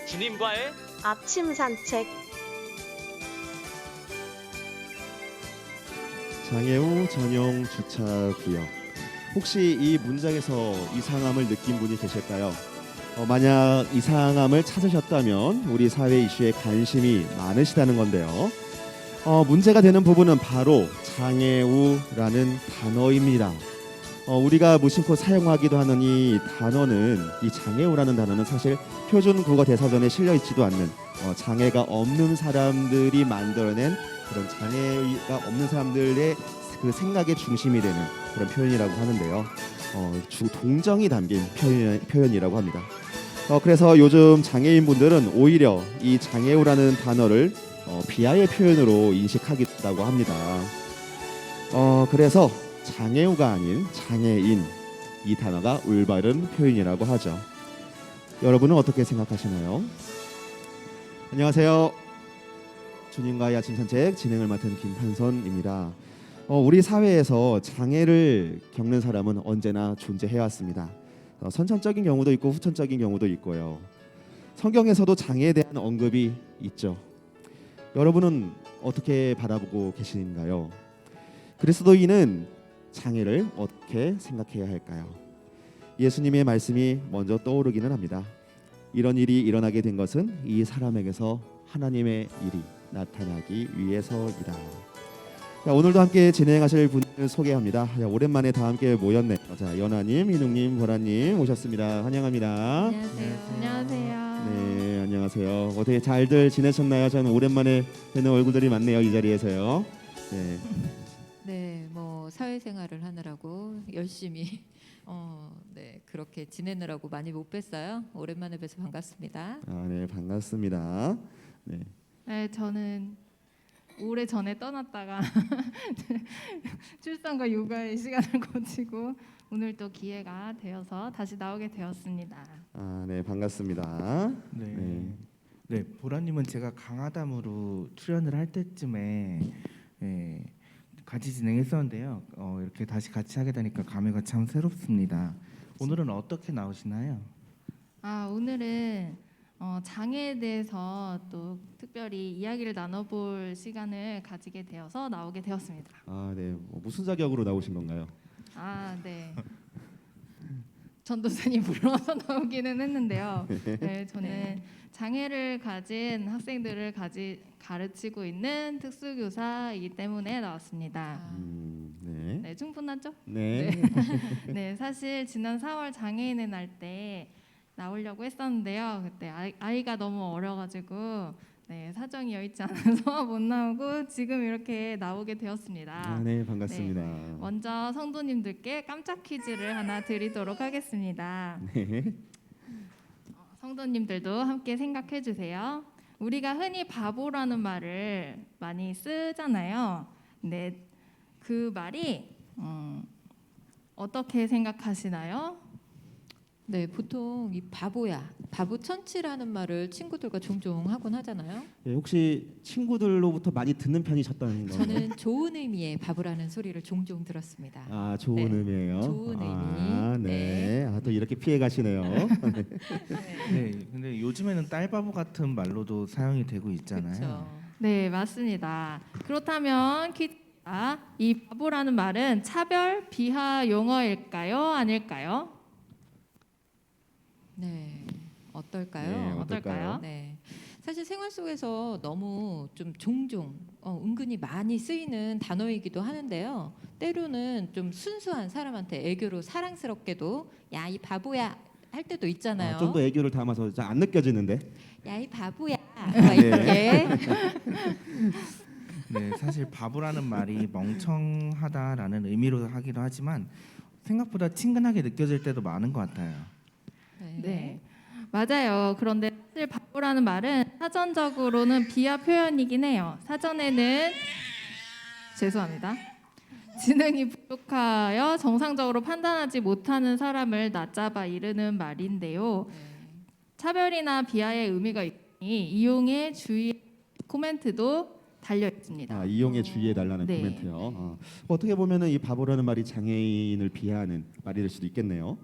주님과의 아침 산책. 장애우 전용 주차 구역. 혹시 이 문장에서 이상함을 느낀 분이 계실까요? 만약 이상함을 찾으셨다면 우리 사회 이슈에 관심이 많으시다는 건데요. 문제가 되는 부분은 바로 장애우라는 단어입니다. 우리가 무심코 사용하기도 하는 이 단어는, 이 장애우라는 단어는 사실 표준 국어 대사전에 실려 있지도 않는 장애가 없는 사람들이 만들어낸 그런 장애가 없는 사람들의 그 생각의 중심이 되는 그런 표현이라고 하는데요. 동정이 담긴 표현이라고 합니다. 그래서 요즘 장애인분들은 오히려 이 장애우라는 단어를 비하의 표현으로 인식하겠다고 합니다. 그래서 장애우가 아닌 장애인, 이 단어가 올바른 표현이라고 하죠. 여러분은 어떻게 생각하시나요? 안녕하세요. 주님과의 아침 산책 진행을 맡은 김판선입니다. 우리 사회에서 장애를 겪는 사람은 언제나 존재해왔습니다. 선천적인 경우도 있고 후천적인 경우도 있고요. 성경에서도 장애에 대한 언급이 있죠. 여러분은 어떻게 바라보고 계신가요? 그리스도인은 장애를 어떻게 생각해야 할까요? 예수님의 말씀이 먼저 떠오르기는 합니다. 이런 일이 일어나게 된 것은 이 사람에게서 하나님의 일이 나타나기 위해서이다. 자, 오늘도 함께 진행하실 분을 소개합니다. 오랜만에 다 함께 모였네요. 자, 연아님, 희웅님, 보라님 오셨습니다. 환영합니다. 안녕하세요. 안녕하세요. 네, 안녕하세요. 어떻게 잘들 지내셨나요? 저는 오랜만에 뵙는 얼굴들이 많네요, 이 자리에서요. 네. 네, 뭐 사회생활을 하느라고 열심히 네, 그렇게 지내느라고 많이 못 뵀어요. 오랜만에 뵈서 반갑습니다. 네, 반갑습니다. 네. 네, 저는 오래전에 떠났다가 출산과 육아의 시간을 거치고 오늘 또 기회가 되어서 다시 나오게 되었습니다. 네, 반갑습니다. 네. 네, 보라님은 제가 강하담으로 출연을 할 때쯤에 같이 진행했었는데요. 이렇게 다시 같이 하게 되니까 감회가 참 새롭습니다. 오늘은 어떻게 나오시나요? 오늘은 장애에 대해서 또 특별히 이야기를 나눠볼 시간을 가지게 되어서 나오게 되었습니다. 네, 무슨 자격으로 나오신 건가요? 네. 전도사님 불러서 나오기는 했는데요. 네, 저는 장애를 가진 학생들을 가르치고 있는 특수교사이기 때문에 나왔습니다. 네. 네, 충분하죠? 네. 네, 사실 지난 4월 장애인의 날 때 나오려고 했었는데요. 그때 아이가 너무 어려가지고 사정이 여의치 않아서 못 나오고 지금 이렇게 나오게 되었습니다. 네, 반갑습니다. 먼저 성도님들께 깜짝 퀴즈를 하나 드리도록 하겠습니다. 네. 성도님들도 함께 생각해 주세요. 우리가 흔히 바보라는 말을 많이 쓰잖아요. 근데 그 말이 어떻게 생각하시나요? 네, 보통 이 바보야, 바보천치라는 말을 친구들과 종종 하곤 하잖아요. 혹시 친구들로부터 많이 듣는 편이셨다는 건가요? 저는 좋은 의미의 바보라는 소리를 종종 들었습니다. 좋은 네. 의미예요. 좋은 의미. 네. 또 이렇게 피해 가시네요. 네, 근데 요즘에는 딸바보 같은 말로도 사용이 되고 있잖아요. 그렇죠. 네, 맞습니다. 그렇다면 이 바보라는 말은 차별, 비하 용어일까요? 아닐까요? 네, 네, 어떨까요? 어떨까요? 네, 사실 생활 속에서 너무 좀 종종 은근히 많이 쓰이는 단어이기도 하는데요. 때로는 좀 순수한 사람한테 애교로 사랑스럽게도 야 이 바보야 할 때도 있잖아요. 좀 더 애교를 담아서 잘 안 느껴지는데. 야 이 바보야 막 이렇게. 네, 사실 바보라는 말이 멍청하다라는 의미로 하기도 하지만 생각보다 친근하게 느껴질 때도 많은 것 같아요. 네, 맞아요. 그런데 사실 바보라는 말은 사전적으로는 비하 표현이긴 해요. 사전에는 죄송합니다. 지능이 부족하여 정상적으로 판단하지 못하는 사람을 낮잡아 이르는 말인데요. 차별이나 비하의 의미가 있으니 이용에 주의 코멘트도 달려 있습니다. 이용에 주의해 달라는 네. 코멘트요. 어떻게 보면은 이 바보라는 말이 장애인을 비하하는 말이 될 수도 있겠네요.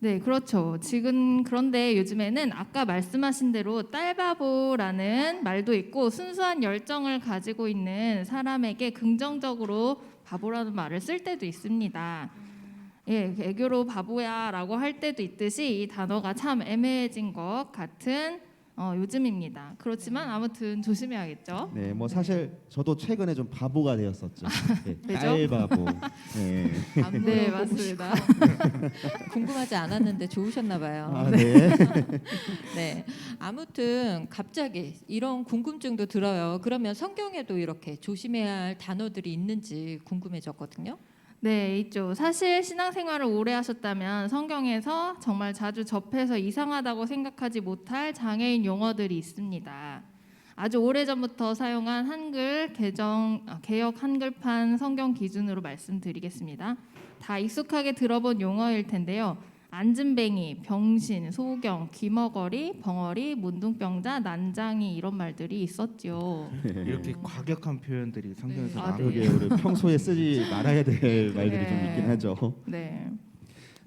네, 그렇죠. 지금 그런데 요즘에는 아까 말씀하신 대로 딸바보라는 말도 있고 순수한 열정을 가지고 있는 사람에게 긍정적으로 바보라는 말을 쓸 때도 있습니다. 예, 애교로 바보야라고 할 때도 있듯이 이 단어가 참 애매해진 것 같은 요즘입니다. 그렇지만 아무튼 조심해야겠죠. 네, 뭐 사실 저도 최근에 좀 바보가 되었었죠. 네, 왜죠? 딸바보. 네. 안 네, 물어보고 맞습니다. 궁금하지 않았는데 좋으셨나 봐요. 아, 네. 네. 아무튼 갑자기 이런 궁금증도 들어요. 그러면 성경에도 이렇게 조심해야 할 단어들이 있는지 궁금해졌거든요. 네, 있죠. 사실 신앙생활을 오래 하셨다면 성경에서 정말 자주 접해서 이상하다고 생각하지 못할 장애인 용어들이 있습니다. 아주 오래전부터 사용한 개역 한글판 성경 기준으로 말씀드리겠습니다. 다 익숙하게 들어본 용어일 텐데요. 안진뱅이, 병신, 소경, 귀머거리, 벙어리, 문둥병자, 난장이 이런 말들이 있었죠. 이렇게 과격한 표현들이 성경에서 네. 아, 나오고 그러게 우리 평소에 쓰지 말아야 될 말들이 좀 네. 있긴 하죠. 네.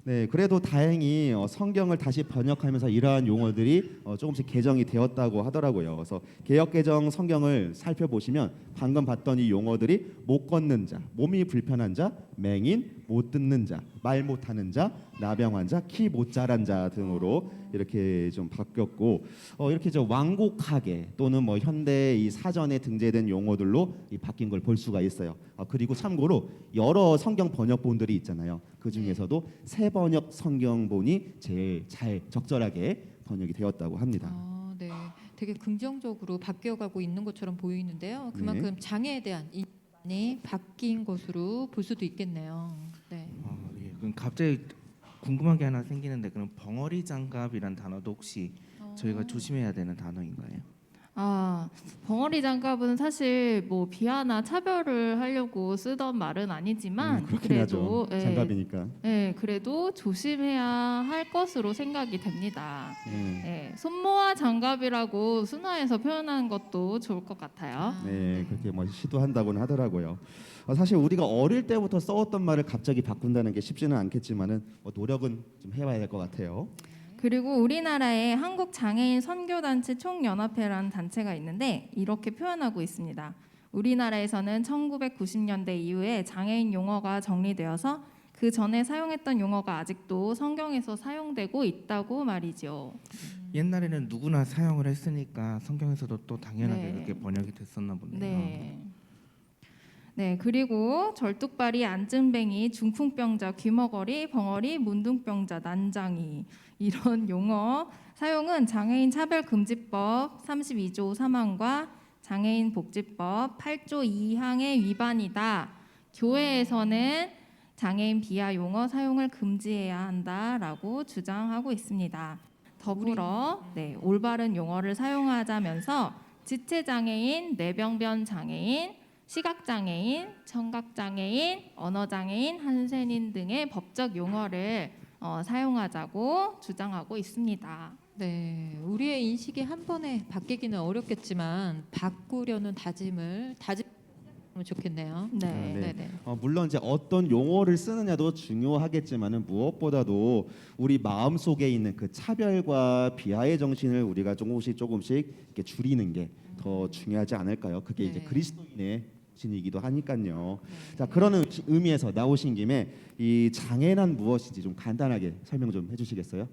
네, 그래도 다행히 성경을 다시 번역하면서 이러한 용어들이 조금씩 개정이 되었다고 하더라고요. 그래서 개역 개정 성경을 살펴보시면 방금 봤던 이 용어들이 못 걷는 자, 몸이 불편한 자, 맹인, 못 듣는 자, 말 못하는 자, 나병 환자, 키 못 자란 자 등으로 이렇게 좀 바뀌었고 이렇게 좀 완곡하게 또는 뭐 현대 이 사전에 등재된 용어들로 이 바뀐 걸 볼 수가 있어요. 그리고 참고로 여러 성경 번역본들이 있잖아요. 그 중에서도 새 번역 성경본이 제일 잘 적절하게 번역이 되었다고 합니다. 네. 되게 긍정적으로 바뀌어가고 있는 것처럼 보이는데요. 그만큼 장애에 대한 인식이 바뀐 것으로 볼 수도 있겠네요. 네. 예. 그럼 갑자기 궁금한 게 하나 생기는데 그럼 벙어리 장갑이란 단어도 혹시 저희가 조심해야 되는 단어인가요? 벙어리 장갑은 사실 뭐 비하나 차별을 하려고 쓰던 말은 아니지만 그렇긴 그래도 하죠. 장갑이니까. 그래도 조심해야 할 것으로 생각이 됩니다. 네. 손모아 장갑이라고 순화해서 표현하는 것도 좋을 것 같아요. 네, 그렇게 뭐 시도한다고는 하더라고요. 사실 우리가 어릴 때부터 써왔던 말을 갑자기 바꾼다는 게 쉽지는 않겠지만은 노력은 좀 해봐야 될 것 같아요. 그리고 우리나라에 한국 장애인 선교단체 총연합회라는 단체가 있는데 이렇게 표현하고 있습니다. 우리나라에서는 1990년대 이후에 장애인 용어가 정리되어서 그 전에 사용했던 용어가 아직도 성경에서 사용되고 있다고 말이죠. 옛날에는 누구나 사용을 했으니까 성경에서도 또 당연하게 네. 그렇게 번역이 됐었나 보네요. 네, 그리고 절뚝발이, 안증뱅이, 중풍병자, 귀머거리, 벙어리, 문둥병자, 난장이 이런 용어 사용은 장애인 차별금지법 32조 3항과 장애인 복지법 8조 2항의 위반이다. 교회에서는 장애인 비하 용어 사용을 금지해야 한다라고 주장하고 있습니다. 더불어 올바른 용어를 사용하자면서 지체장애인, 뇌병변 장애인, 시각장애인, 청각장애인, 언어장애인, 한센인 등의 법적 용어를 사용하자고 주장하고 있습니다. 네, 우리의 인식이 한 번에 바뀌기는 어렵겠지만 바꾸려는 다짐을 다지면 좋겠네요. 네. 네. 물론 이제 어떤 용어를 쓰느냐도 중요하겠지만은 무엇보다도 우리 마음 속에 있는 그 차별과 비하의 정신을 우리가 조금씩 이렇게 줄이는 게 더 중요하지 않을까요? 그게 이제 네. 그리스도인의 신이기도 하니까요. 자, 그런 의미에서 나오신 김에 이 장애란 무엇인지 좀 간단하게 설명 좀 해주시겠어요?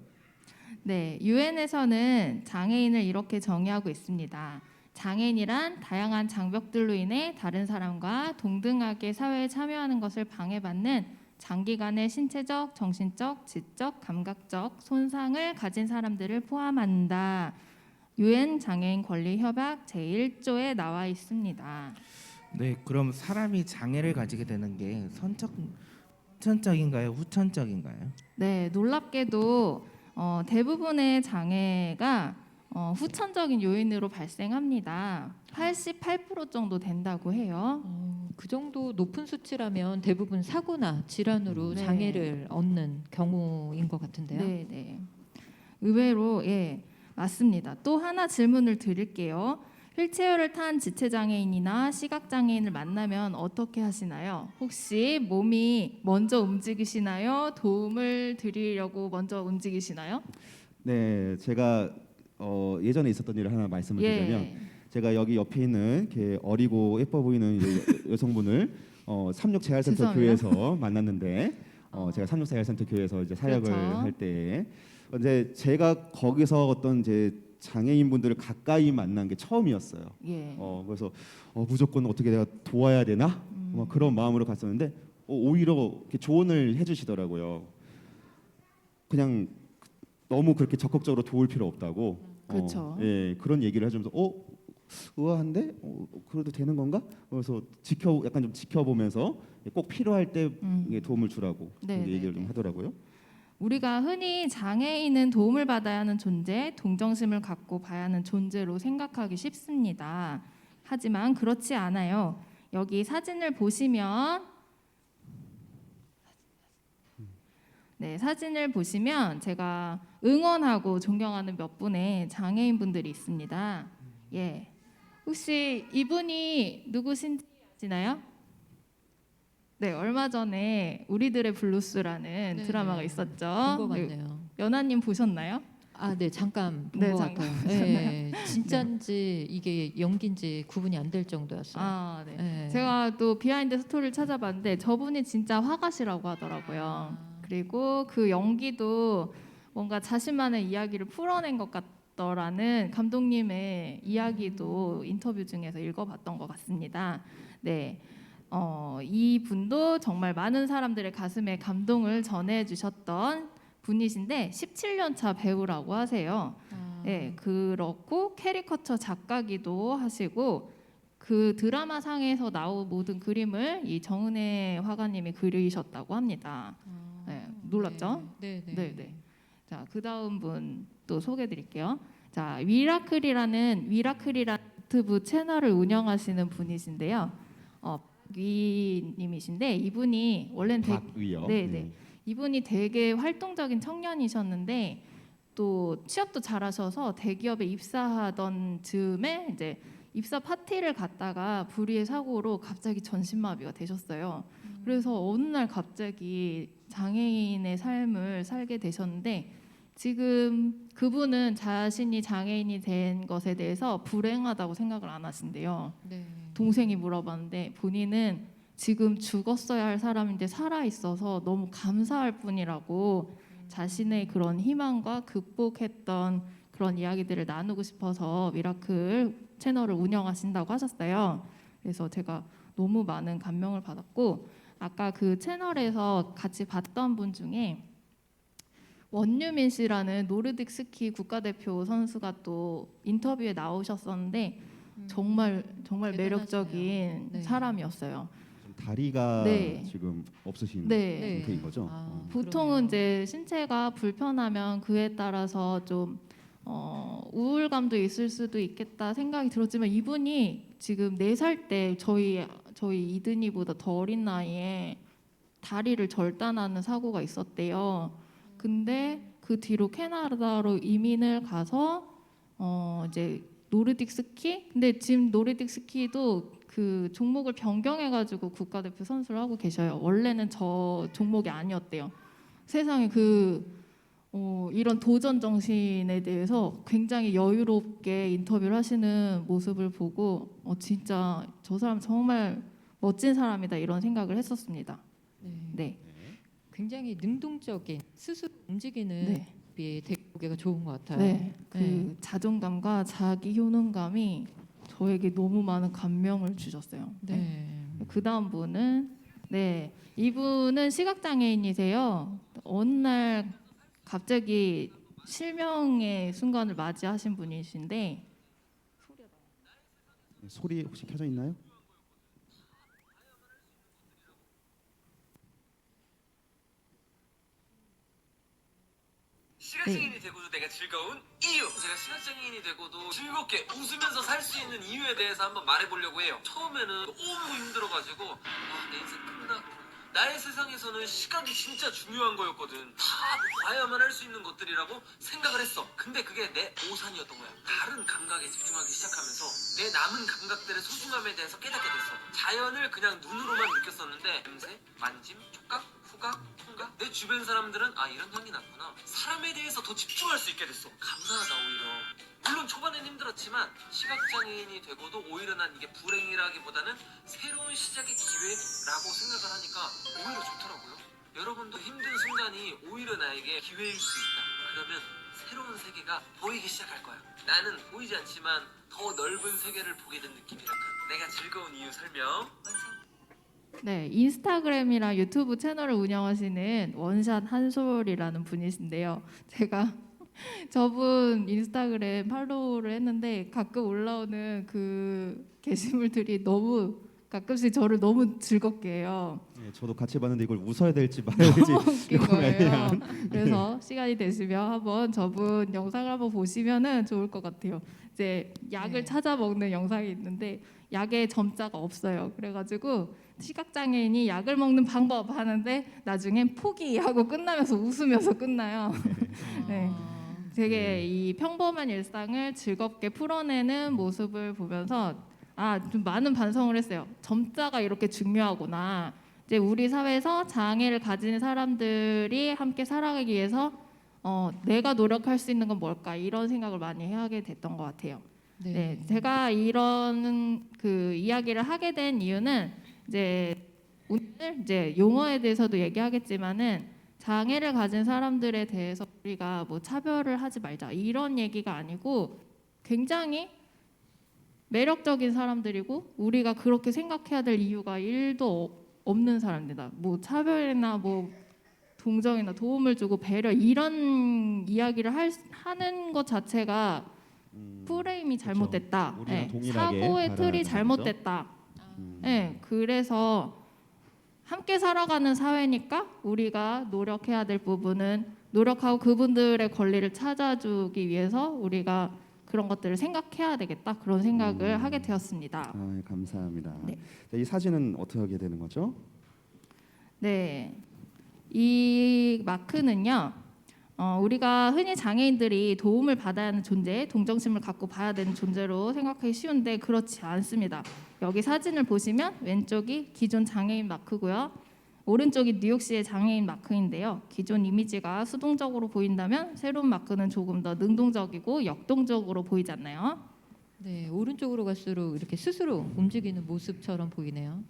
네, 유엔에서는 장애인을 이렇게 정의하고 있습니다. 장애인이란 다양한 장벽들로 인해 다른 사람과 동등하게 사회에 참여하는 것을 방해받는 장기간의 신체적, 정신적, 지적, 감각적 손상을 가진 사람들을 포함한다. 유엔 장애인 권리 협약 제1조에 나와 있습니다. 네, 그럼 사람이 장애를 가지게 되는 게 선천적인가요, 후천적인가요? 네, 놀랍게도 대부분의 장애가 후천적인 요인으로 발생합니다. 88% 정도 된다고 해요. 그 정도 높은 수치라면 대부분 사고나 질환으로 네. 장애를 얻는 경우인 것 같은데요. 네. 의외로 맞습니다. 또 하나 질문을 드릴게요. 휠체어를 탄 지체장애인이나 시각장애인을 만나면 어떻게 하시나요? 혹시 몸이 먼저 움직이시나요? 도움을 드리려고 먼저 움직이시나요? 네, 제가 예전에 있었던 일을 하나 말씀을 드리자면 제가 여기 옆에 있는 이렇게 어리고 예뻐 보이는 이제 여성분을 삼육재활센터 죄송합니다. 교회에서 만났는데 제가 삼육재활센터 교회에서 이제 사역을 그렇죠. 할 때에 이제 제가 거기서 어떤 이제 장애인분들을 가까이 만난 게 처음이었어요. 예. 그래서 무조건 어떻게 내가 도와야 되나 그런 마음으로 갔었는데 오히려 이렇게 조언을 해주시더라고요. 그냥 너무 그렇게 적극적으로 도울 필요 없다고. 그렇죠. 예, 그런 얘기를 해주면서 의아한데 그래도 되는 건가? 그래서 약간 좀 지켜보면서 꼭 필요할 때 이게 도움을 주라고 네, 그렇게 네, 얘기를 좀 네. 하더라고요. 우리가 흔히 장애인은 도움을 받아야 하는 존재, 동정심을 갖고 봐야 하는 존재로 생각하기 쉽습니다. 하지만 그렇지 않아요. 여기 사진을 보시면 사진을 보시면 제가 응원하고 존경하는 몇 분의 장애인분들이 있습니다. 예. 혹시 이분이 누구신지 아시나요? 네, 얼마 전에 우리들의 블루스라는 네, 드라마가 네. 있었죠. 본 것 같네요. 연하님 보셨나요? 네, 잠깐 본 네, 것 잠깐 같아요. 예, 진짜인지 이게 연기인지 구분이 안 될 정도였어요. 네. 예. 제가 또 비하인드 스토리를 찾아봤는데 저분이 진짜 화가시라고 하더라고요. 그리고 그 연기도 뭔가 자신만의 이야기를 풀어낸 것 같더라는 감독님의 이야기도 인터뷰 중에서 읽어봤던 것 같습니다. 네. 이 분도 정말 많은 사람들의 가슴에 감동을 전해주셨던 분이신데 17년 차 배우라고 하세요. 네, 그렇고 캐리커처 작가기도 하시고 그 드라마 상에서 나온 모든 그림을 이 정은혜 화가님이 그리셨다고 합니다. 네, 놀랍죠? 네, 네. 네. 자, 그 다음 분 또 소개해드릴게요. 자, 위라클이라는 유튜브 채널을 운영하시는 분이신데요. 박위님이신데 이분이 원래는 박의요. 네. 이분이 되게 활동적인 청년이셨는데 또 취업도 잘하셔서 대기업에 입사하던 즈음에 이제 입사 파티를 갔다가 불의의 사고로 갑자기 전신마비가 되셨어요. 그래서 어느 날 갑자기 장애인의 삶을 살게 되셨는데 지금 그분은 자신이 장애인이 된 것에 대해서 불행하다고 생각을 안 하신대요. 네. 동생이 물어봤는데 본인은 지금 죽었어야 할 사람인데 살아 있어서 너무 감사할 뿐이라고 자신의 그런 희망과 극복했던 그런 이야기들을 나누고 싶어서 미라클 채널을 운영하신다고 하셨어요. 그래서 제가 너무 많은 감명을 받았고 아까 그 채널에서 같이 봤던 분 중에 원유민 씨라는 노르딕 스키 국가대표 선수가 또 인터뷰에 나오셨었는데 정말 대단하시네요. 매력적인 네. 사람이었어요. 좀 다리가 네. 지금 없으신 네. 상태인 거죠. 보통은 그러네요. 이제 신체가 불편하면 그에 따라서 좀 우울감도 있을 수도 있겠다 생각이 들었지만 이분이 지금 4살 때 저희 이든이보다 더 어린 나이에 다리를 절단하는 사고가 있었대요. 근데 그 뒤로 캐나다로 이민을 가서 이제 노르딕 스키? 근데 지금 노르딕 스키도 그 종목을 변경해가지고 국가대표 선수를 하고 계셔요. 원래는 저 종목이 아니었대요. 세상에 이런 도전 정신에 대해서 굉장히 여유롭게 인터뷰를 하시는 모습을 보고 진짜 저 사람 정말 멋진 사람이다 이런 생각을 했었습니다. 네. 굉장히 능동적인 스스로 움직이는 네. 게 되게 보기가 좋은 것 같아요. 네. 그 자존감과 자기 효능감이 저에게 너무 많은 감명을 주셨어요. 네. 그 다음 분은 이분은 시각장애인이세요. 어느 날 갑자기 실명의 순간을 맞이하신 분이신데 소리 혹시 켜져 있나요? 시각장애인이 되고도 내가 즐거운 이유. 제가 시각장애인이 되고도 즐겁게 웃으면서 살 수 있는 이유에 대해서 한번 말해보려고 해요. 처음에는 너무 힘들어가지고 내 인생 끝나. 나의 세상에서는 시각이 진짜 중요한 거였거든. 다 봐야만 할 수 있는 것들이라고 생각을 했어. 근데 그게 내 오산이었던 거야. 다른 감각에 집중하기 시작하면서 내 남은 감각들의 소중함에 대해서 깨닫게 됐어. 자연을 그냥 눈으로만 느꼈었는데 냄새, 만짐, 촉각, 후각, 통각, 내 주변 사람들은 아 이런 향이 났구나. 사람에 대해서 더 집중할 수 있게 됐어. 감사하다 오히려. 물론 초반엔 힘들었지만 시각장애인이 되고도 오히려 난 이게 불행이라기보다는 새로운 시작의 기회라고 생각을 하니까 오히려 좋더라고요. 여러분도 힘든 순간이 오히려 나에게 기회일 수 있다. 그러면 새로운 세계가 보이기 시작할 거야. 나는 보이지 않지만 더 넓은 세계를 보게 된 느낌이랄까. 내가 즐거운 이유 설명 완성. 네, 인스타그램이랑 유튜브 채널을 운영하시는 원샷 한솔이라는 분이신데요. 제가 저분 인스타그램 팔로우를 했는데 가끔 올라오는 그 게시물들이 너무 가끔씩 저를 너무 즐겁게 해요. 네, 저도 같이 봤는데 이걸 웃어야 될지 말아야 될지 너무 웃긴 거예요. 고민이야. 그래서 시간이 되시면 한번 저분 영상을 한번 보시면은 좋을 것 같아요. 이제 약을 네. 찾아 먹는 영상이 있는데 약에 점자가 없어요. 그래가지고 시각장애인이 약을 먹는 방법 하는데 나중엔 포기하고 끝나면서 웃으면서 끝나요. 네. 되게 이 평범한 일상을 즐겁게 풀어내는 모습을 보면서 좀 많은 반성을 했어요. 점자가 이렇게 중요하구나. 이제 우리 사회에서 장애를 가진 사람들이 함께 살아가기 위해서 내가 노력할 수 있는 건 뭘까 이런 생각을 많이 하게 됐던 것 같아요. 네, 제가 이런 그 이야기를 하게 된 이유는 이제 오늘 이제 용어에 대해서도 얘기하겠지만은 장애를 가진 사람들에 대해서 우리가 뭐 차별을 하지 말자 이런 얘기가 아니고 굉장히 매력적인 사람들이고 우리가 그렇게 생각해야 될 이유가 1도 없는 사람들이다. 뭐 차별이나 뭐 동정이나 도움을 주고 배려 이런 이야기를 하는 것 자체가 프레임이 잘못됐다. 우리랑 네, 동일하게 사고의 바라는 틀이 거죠. 잘못됐다. 네, 그래서 함께 살아가는 사회니까 우리가 노력해야 될 부분은 노력하고 그분들의 권리를 찾아주기 위해서 우리가 그런 것들을 생각해야 되겠다 그런 생각을 하게 되었습니다. 아, 감사합니다. 네. 이 사진은 어떻게 되는 거죠? 네, 이 마크는요. 우리가 흔히 장애인들이 도움을 받아야 하는 존재, 동정심을 갖고 봐야 되는 존재로 생각하기 쉬운데 그렇지 않습니다. 여기 사진을 보시면 왼쪽이 기존 장애인 마크고요. 오른쪽이 뉴욕시의 장애인 마크인데요. 기존 이미지가 수동적으로 보인다면 새로운 마크는 조금 더 능동적이고 역동적으로 보이지 않나요? 네, 오른쪽으로 갈수록 이렇게 스스로 움직이는 모습처럼 보이네요.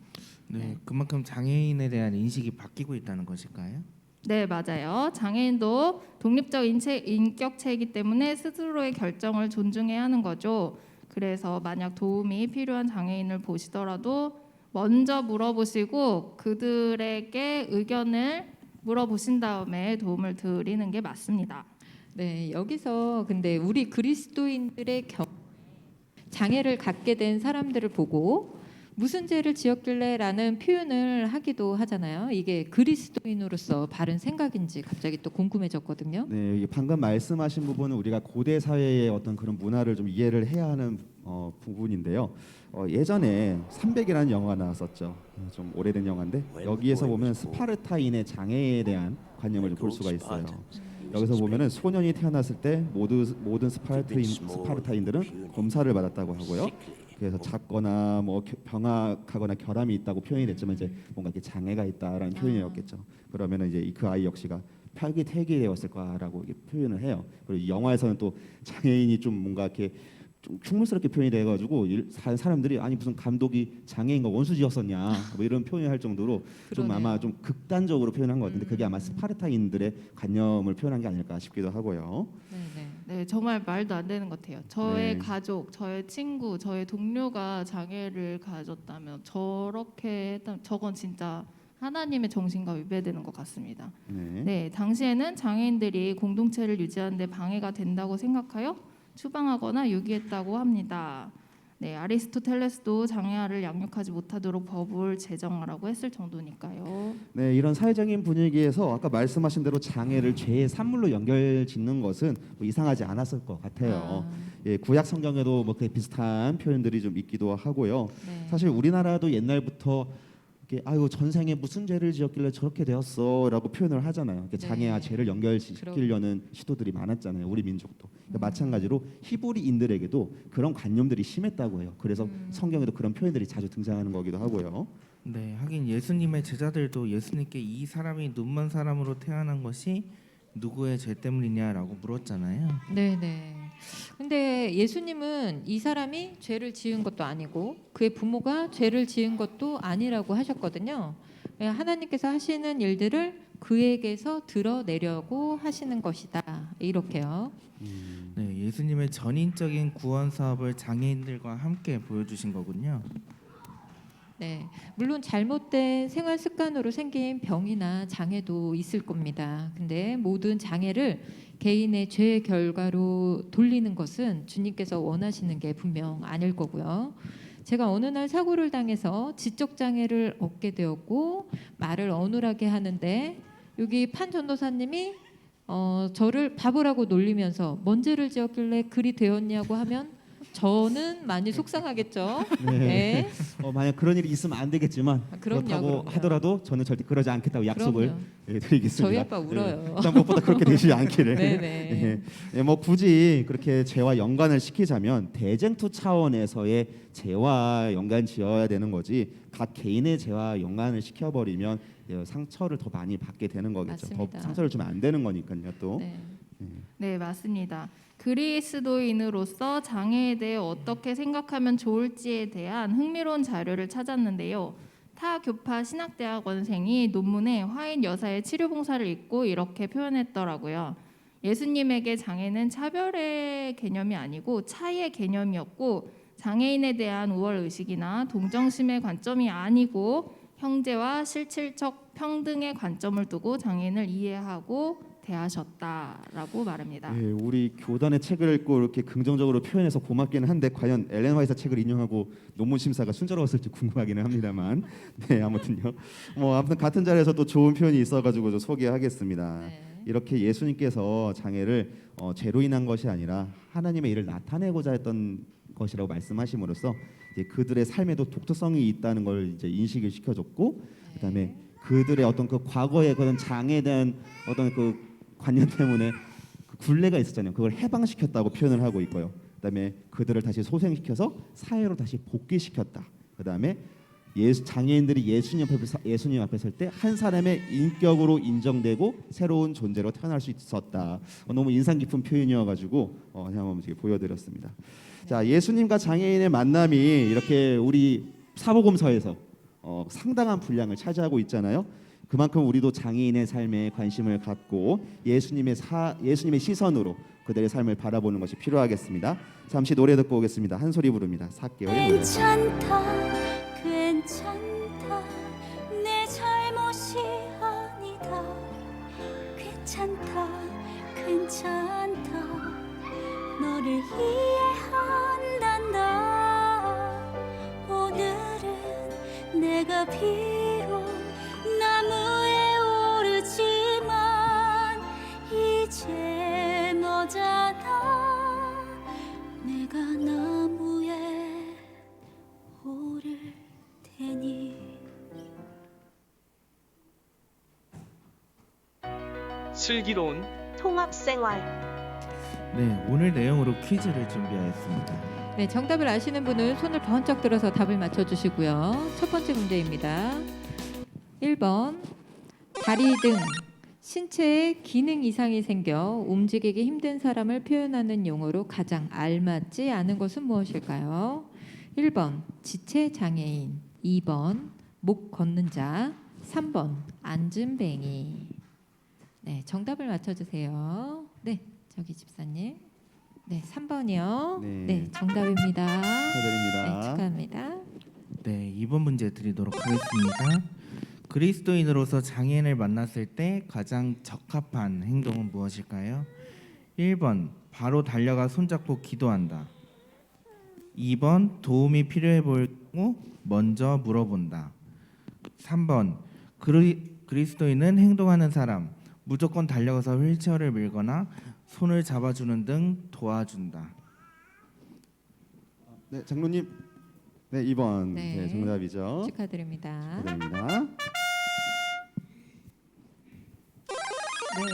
네, 그만큼 장애인에 대한 인식이 바뀌고 있다는 것일까요? 네, 맞아요. 장애인도 독립적 인격체이기 때문에 스스로의 결정을 존중해야 하는 거죠. 그래서 만약 도움이 필요한 장애인을 보시더라도 먼저 물어보시고 그들에게 의견을 물어보신 다음에 도움을 드리는 게 맞습니다. 네, 여기서 근데 우리 그리스도인들의 장애를 갖게 된 사람들을 보고 무슨 죄를 지었길래라는 표현을 하기도 하잖아요. 이게 그리스도인으로서 바른 생각인지 갑자기 또 궁금해졌거든요. 네, 이게 방금 말씀하신 부분은 우리가 고대 사회의 어떤 그런 문화를 좀 이해를 해야 하는 부분인데요. 예전에 300이라는 영화가 나왔었죠. 좀 오래된 영화인데 여기에서 보면 스파르타인의 장애에 대한 관념을 볼 수가 있어요. 여기서 보면은 소년이 태어났을 때 모든 스파르타인들은 검사를 받았다고 하고요. 그래서 작거나 뭐 병학하거나 결함이 있다고 표현이 됐지만 이제 뭔가 이렇게 장애가 있다라는 표현이었겠죠. 그러면은 이제 그 아이 역시가 폐기되었을 거라고 표현을 해요. 그리고 이 영화에서는 또 장애인이 좀 뭔가 이렇게 좀 흉물스럽게 표현이 돼가지고 사람들이 아니 무슨 감독이 장애인과 원수지었었냐 뭐 이런 표현을 할 정도로 좀 그러네요. 아마 좀 극단적으로 표현한 것 같은데 그게 아마 스파르타인들의 관념을 표현한 게 아닐까 싶기도 하고요. 네. 네, 정말 말도 안 되는 것 같아요. 저의 네. 가족, 저의 친구, 저의 동료가 장애를 가졌다면 저렇게 했다면 저건 진짜 하나님의 정신과 위배되는 것 같습니다. 네. 네, 당시에는 장애인들이 공동체를 유지하는 데 방해가 된다고 생각하여 추방하거나 유기했다고 합니다. 네, 아리스토텔레스도 장애아를 양육하지 못하도록 법을 제정하라고 했을 정도니까요. 네, 이런 사회적인 분위기에서 아까 말씀하신 대로 장애를 죄의 산물로 연결짓는 것은 뭐 이상하지 않았을 것 같아요. 예, 구약 성경에도 뭐 비슷한 표현들이 좀 있기도 하고요. 네. 사실 우리나라도 옛날부터 이렇게 아유 전생에 무슨 죄를 지었길래 저렇게 되었어라고 표현을 하잖아요. 이렇게 네. 장애와 죄를 연결시키려는 시도들이 많았잖아요. 우리 민족도. 그러니까 마찬가지로 히브리인들에게도 그런 관념들이 심했다고 해요. 그래서 성경에도 그런 표현들이 자주 등장하는 거기도 하고요. 네, 하긴 예수님의 제자들도 예수님께 이 사람이 눈먼 사람으로 태어난 것이 누구의 죄 때문이냐라고 물었잖아요. 네네. 근데 예수님은 이 사람이 죄를 지은 것도 아니고 그의 부모가 죄를 지은 것도 아니라고 하셨거든요. 하나님께서 하시는 일들을 그에게서 드러내려고 하시는 것이다. 이렇게요. 네, 예수님의 전인적인 구원 사업을 장애인들과 함께 보여주신 거군요. 네, 물론 잘못된 생활 습관으로 생긴 병이나 장애도 있을 겁니다. 근데 모든 장애를 개인의 죄의 결과로 돌리는 것은 주님께서 원하시는 게 분명 아닐 거고요. 제가 어느 날 사고를 당해서 지적 장애를 얻게 되었고 말을 어눌하게 하는데 여기 판 전도사님이 저를 바보라고 놀리면서 뭔 죄를 지었길래 그리 되었냐고 하면 저는 많이 속상하겠죠. 네. 만약 그런 일이 있으면 안 되겠지만 그럼요, 그렇다고 그럼요. 하더라도 저는 절대 그러지 않겠다고 약속을 그럼요. 드리겠습니다. 저희 아빠 울어요. 일단 무엇보다 그렇게 되지 않기를. 네네. 뭐 굳이 그렇게 죄와 연관을 시키자면 대쟁투 차원에서의 죄와 연관 지어야 되는 거지 각 개인의 죄와 연관을 시켜버리면 상처를 더 많이 받게 되는 거겠죠. 맞습니다. 더 상처를 주면 안 되는 거니까요. 또. 네. 네, 맞습니다. 그리스도인으로서 장애에 대해 어떻게 생각하면 좋을지에 대한 흥미로운 자료를 찾았는데요. 타 교파 신학대학원생이 논문에 화인 여사의 치료 봉사를 읽고 이렇게 표현했더라고요. 예수님에게 장애는 차별의 개념이 아니고 차이의 개념이었고 장애인에 대한 우월 의식이나 동정심의 관점이 아니고 형제와 실질적 평등의 관점을 두고 장애인을 이해하고 대하셨다라고 말합니다. 예, 우리 교단의 책을 읽고 이렇게 긍정적으로 표현해서 고맙기는 한데 과연 엘렌 화이트 책을 인용하고 논문 심사가 순조로웠을지 궁금하기는 합니다만, 네 아무튼요. 아무튼 같은 자리에서 또 좋은 표현이 있어가지고 좀 소개하겠습니다. 네. 이렇게 예수님께서 장애를 죄로 인한 것이 아니라 하나님의 일을 나타내고자 했던 것이라고 말씀하심으로써 이제 그들의 삶에도 독특성이 있다는 걸 이제 인식을 시켜줬고, 그다음에 그들의 어떤 그 과거의 그런 장애에 대한 어떤 그 관념 때문에 그 굴레가 있었잖아요. 그걸 해방시켰다고 표현을 하고 있고요. 그다음에 그들을 다시 소생시켜서 사회로 다시 복귀시켰다. 그다음에 장애인들이 예수님 앞에 설 때 한 사람의 인격으로 인정되고 새로운 존재로 태어날 수 있었다. 너무 인상 깊은 표현이어가지고 한번 보여드렸습니다. 자, 예수님과 장애인의 만남이 이렇게 우리 사복음서에서 상당한 분량을 차지하고 있잖아요. 그만큼 우리도 장애인의 삶에 관심을 갖고 예수님의 시선으로 그들의 삶을 바라보는 것이 필요하겠습니다. 잠시 노래 듣고 오겠습니다. 한 소리 부릅니다. 4개월의 노래. 괜찮다 괜찮다 내 잘못이 아니다 괜찮다 괜찮다 너를 이해한단다 오늘은 내가 비록 나무에 오르지만 이제 너잖아 내가 나무에 오를 테니 슬기로운 통합생활 네, 오늘 내용으로 퀴즈를 준비하였습니다. 네, 정답을 아시는 분은 손을 번쩍 들어서 답을 맞춰주시고요. 첫 번째 문제입니다. 1번 다리 등 신체에 기능 이상이 생겨 움직이기 힘든 사람을 표현하는 용어로 가장 알맞지 않은 것은 무엇일까요? 1번 지체 장애인, 2번 목 걷는 자, 3번 앉은뱅이. 네, 정답을 맞춰주세요. 네, 저기 집사님. 네, 3번이요. 네. 네, 정답입니다. 축하드립니다. 네, 축하합니다. 네, 이번 문제 드리도록 하겠습니다. 그리스도인으로서 장애인을 만났을 때 가장 적합한 행동은 무엇일까요? 1번 바로 달려가 손잡고 기도한다. 2번 도움이 필요해 보이고 먼저 물어본다. 3번 그리스도인은 행동하는 사람 무조건 달려가서 휠체어를 밀거나 손을 잡아주는 등 도와준다. 네, 장로님. 네, 2번 네. 정답이죠. 축하드립니다. 축하드립니다.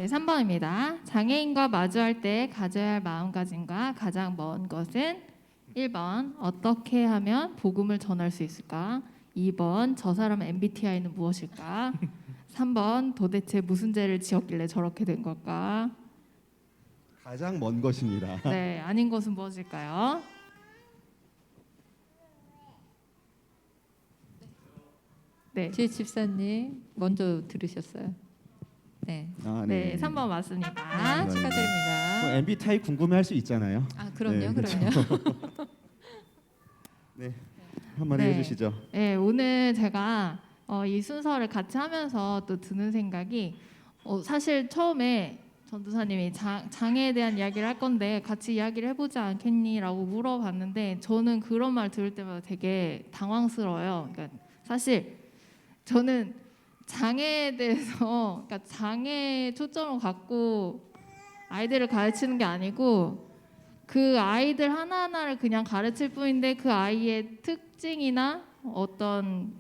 네, 3번입니다. 장애인과 마주할 때 가져야 할 마음가짐과 가장 먼 것은 1번 어떻게 하면 복음을 전할 수 있을까? 2번 저 사람 MBTI는 무엇일까? 3번 도대체 무슨 죄를 지었길래 저렇게 된 걸까? 가장 먼 것입니다. 네, 아닌 것은 무엇일까요? 네, 제 집사님 먼저 들으셨어요. 네. 아, 네, 3번 맞습니다. 네. 축하드립니다. MBTI 궁금해할 수 있잖아요. 아, 그럼요, 네, 그렇죠. 그럼요. 네, 한번 네. 해주시죠. 네, 오늘 제가 이 순서를 같이 하면서 또 드는 생각이 사실 처음에 전도사님이 장애에 대한 이야기를 할 건데 같이 이야기를 해보지 않겠니?라고 물어봤는데 저는 그런 말 들을 때마다 되게 당황스러워요. 그러니까 사실 저는 장애에 대해서 그러니까 장애에 초점을 갖고 아이들을 가르치는 게 아니고 그 아이들 하나하나를 그냥 가르칠 뿐인데 그 아이의 특징이나 어떤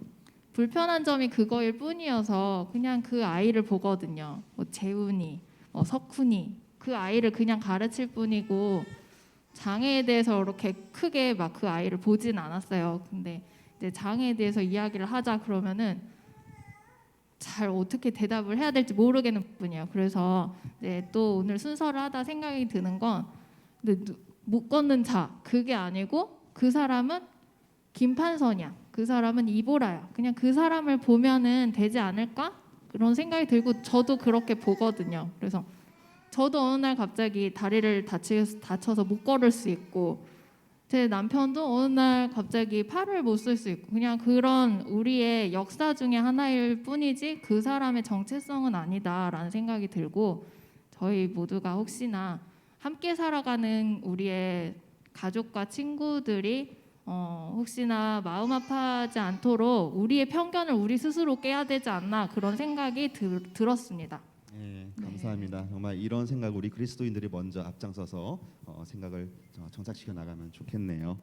불편한 점이 그거일 뿐이어서 그냥 그 아이를 보거든요. 뭐 재훈이, 석훈이 그 아이를 그냥 가르칠 뿐이고 장애에 대해서 그렇게 크게 막 그 아이를 보진 않았어요. 근데 이제 장애에 대해서 이야기를 하자 그러면은 잘 어떻게 대답을 해야 될지 모르겠는 부분이에요. 그래서 또 오늘 순서를 하다 생각이 드는 건 못 걷는 자 그게 아니고 그 사람은 김판선이야. 그 사람은 이보라야. 그냥 그 사람을 보면은 되지 않을까? 그런 생각이 들고 저도 그렇게 보거든요. 그래서 저도 어느 날 갑자기 다리를 다쳐서 못 걸을 수 있고 제 남편도 어느 날 갑자기 팔을 못 쓸 수 있고 그냥 그런 우리의 역사 중에 하나일 뿐이지 그 사람의 정체성은 아니다라는 생각이 들고 저희 모두가 혹시나 함께 살아가는 우리의 가족과 친구들이 혹시나 마음 아파하지 않도록 우리의 편견을 우리 스스로 깨야 되지 않나 그런 생각이 들었습니다. 네, 감사합니다. 정말 이런 생각 우리 그리스도인들이 먼저 앞장서서 생각을 정착시켜 나가면 좋겠네요.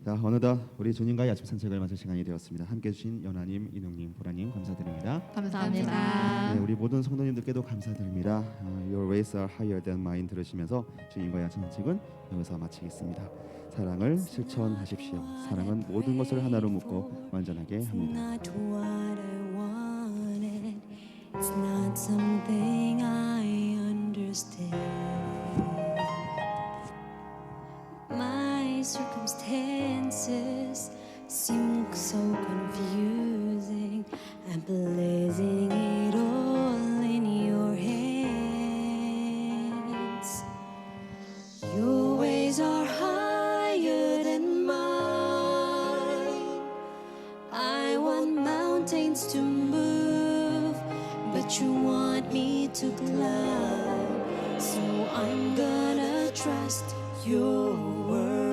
자, 어느덧 우리 주님과의 아침 산책을 마칠 시간이 되었습니다. 함께해 주신 연하님, 인웅님, 보라님 감사드립니다. 감사합니다. 네, 우리 모든 성도님들께도 감사드립니다. Your ways are higher than mine 들으시면서 주님과의 아침 산책은 여기서 마치겠습니다. 사랑을 실천하십시오. 사랑은 모든 것을 하나로 묶고 완전하게 합니다. Not what I wanted. It's not something I understand. My circumstances seem so confusing. I'm placing it all in your hands. Your ways are higher than mine. I want mountains to move, but you want me to climb. So I'm gonna trust your word.